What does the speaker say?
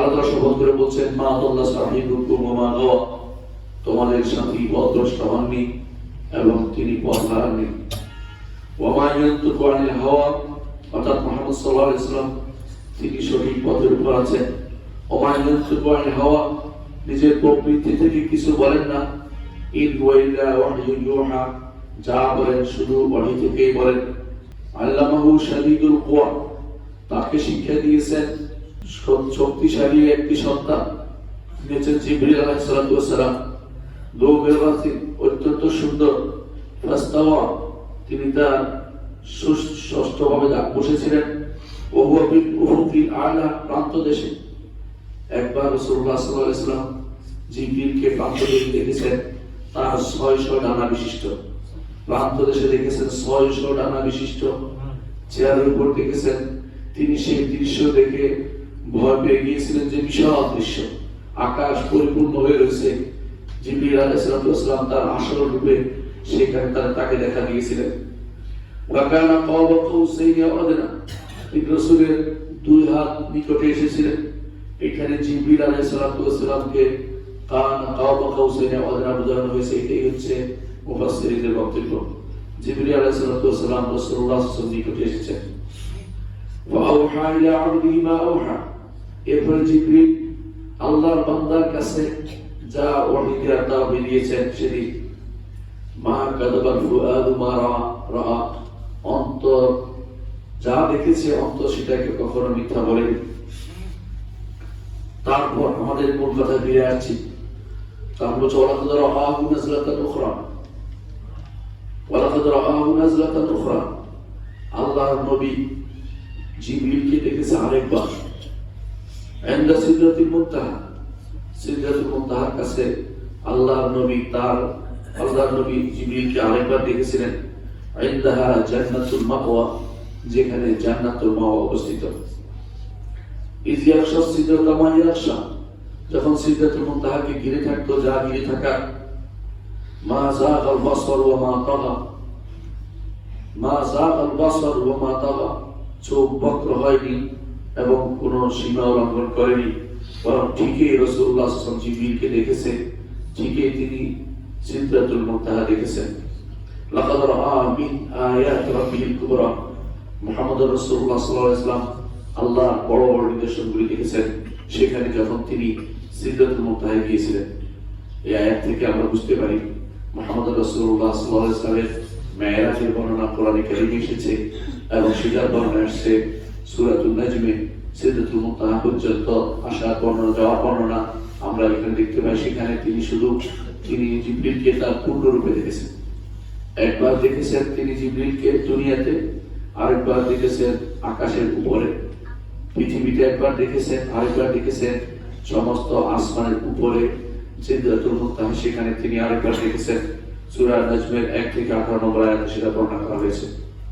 আল্লাহ শপথ করে বলছেন মা আল্লাহ সাহিবুকুম ওয়া মা গাওয়া, তোমাদের সাথী পথভ্রষ্ট হননি এবং তিনি পথ হারাননি। ওয়া মা ইয়ানতিকু আনিল হাওয়া, অর্থাৎ মুহাম্মদ সাল্লাল্লাহু আলাইহি ওয়াসাল্লাম তিনি সঠিক পথের উপর আছেন। ওয়া মা ইয়ানতিকু আনিল হাওয়া, নিজের প্রবৃত্তি থেকে কিছু বলেন না। ইন হুয়া ইল্লা ওয়াহয়ুন ইউহা, যা বলেন শুধু ওহী থেকেই বলেন। আল্লামাহু শাদীদুল কুওয়া, তাকে শিক্ষা দিয়েছেন শক্তিশালী একটি সত্তা, দিয়েছেন জিবরিল আলাইহিস সালাতু ওয়াস সালাম। দৌবেরাসিন, অত্যন্ত সুন্দর। ফাস্তাওয়া, তিনি তার সুষ্ঠুভাবে বসেছিলেন। ওহুয়া বিল উফুকিল আলা, প্রান্ত দেশে। একবার রাসূলুল্লাহ সাল্লাল্লাহু আলাইহি ওয়াসাল্লাম জিবরিলকে প্রান্ত দেশে দেখেছেন, তার 600 ডানা বিশিষ্ট। প্রান্ত দেশে দেখেছেন 600 ডানা বিশিষ্ট চেয়ারের উপর দেখেছেন। তিনি সেই দৃশ্য দেখে ভয় পেয়ে গিয়েছিলেন যে বিশাল দৃশ্য, আকাশ পরিপূর্ণ হয়ে রয়েছে। জিবরিল আলাইহিস সালাম তার আসল রূপে সেখানে তাকে দেখা দিয়েছিলেন। ওয়াকানা কাওবা কাউসাইনি আও আদনা, রাসূলের 2 হাত নিকটে এসেছিলেন। এখানে জিবরিল আলাইহিস সালামকে কানা কাওবা কাউসাইনি আও আদনা বোঝানো হয়েছে। এটাই হচ্ছে মুফাসসিরদের বক্তব্য। জিবরিল আলাইহিস সালাম রাসূলুল্লাহ সাল্লাল্লাহু আলাইহি ওয়াসাল্লাম নিকটে এসেছেন। ওয়াআউহা ইলা আবদিহি মা আওহা, এরপর জিবরিল আল্লাহর বান্দার কাছে যা ওহী দিয়ে তা দিয়েছেন সেদিন। মা কাযাবাল ফুআদু মা রাআ, অন্তর যা দেখেছে অন্তর সেটাকে কখনো মিথ্যা বলেনি। তারপর আমাদের মূল কথা ফিরে আসছি। তারপর ওয়ালাকাদ রাআহু নাজলাতান উখরা, ওয়ালাকাদ রাআহু নাজলাতান উখরা, আল্লাহর নবী জিবরিলকে দেখেছে আরেকবার। ইনদা সিদরাতুল মুনতাহা, সিদরাতুল মুনতাহার কাছে আল্লাহর নবী জিবরিলকে আরেকবার দেখেছিলেন। ইনদাহা জান্নাতুল মাওয়া, যেখানে জান্নাতুল মাওয়া অবস্থিত। ইয ইয়াখশা সিদরাতা মা ইয়াখশা, যখন সিদরাতুল মুনতাহাকে ঘিরে থাকতো যা ঘিরে থাকা। মা যাগাল বাসর ওয়া মা তাগা, মা যাগাল বাসর ওয়া মা তাগা, চোখ বক্র হয়নি এবং কোন সীমা লঙ্ঘন করেনি, বরং ঠিকই রাসূলুল্লাহ সাল্লাল্লাহু আলাইহি ওয়াসাল্লাম জিবরিলকে দেখেছেন, ঠিকই তিনি সিদরাতুল মুনতাহা দেখেছেন। লাকাদ রাআ মিন আয়াতি রাব্বিহিল কুবরা, মুহাম্মদুর রাসূলুল্লাহ সাল্লাল্লাহু আলাইহি ওয়াসাল্লাম আল্লাহর বড় বড় নিদর্শনগুলি দেখেছেন সেখানে যখন তিনি সিদরাতুল মুনতাহায় গিয়েছিলেন। এই আয়াত থেকে আমরা বুঝতে পারি মুহাম্মদুর রাসূলুল্লাহ সাল্লাল্লাহু আলাইহি ওয়াসাল্লামের মেরাজের বর্ণনা কোরআনে কারীমে এসেছে এবং সেটার বর্ণনা আসছে সূরাতুন নাজমে। সিদরাতুল মুনতাহা পর্যন্ত আসার বর্ণনা, যাওয়ার বর্ণনা আমরা এখানে দেখতে পাই। সেখানে তিনি জিবরিলকে তার পূর্ণ রূপে দেখেছেন। একবার দেখেছেন তিনি জিবরিলকে দুনিয়াতে, আরেকবার দেখেছেন আকাশের উপরে। পৃথিবীতে একবার দেখেছেন, আরেকবার দেখেছেন সমস্ত আসমানের উপরে সিদরাতুল মুনতাহা, সেখানে তিনি আরেকবার দেখেছেন। সূরা নাজমের 1 থেকে 18 নম্বর আয়াতে সেটা বর্ণনা করা হয়েছে।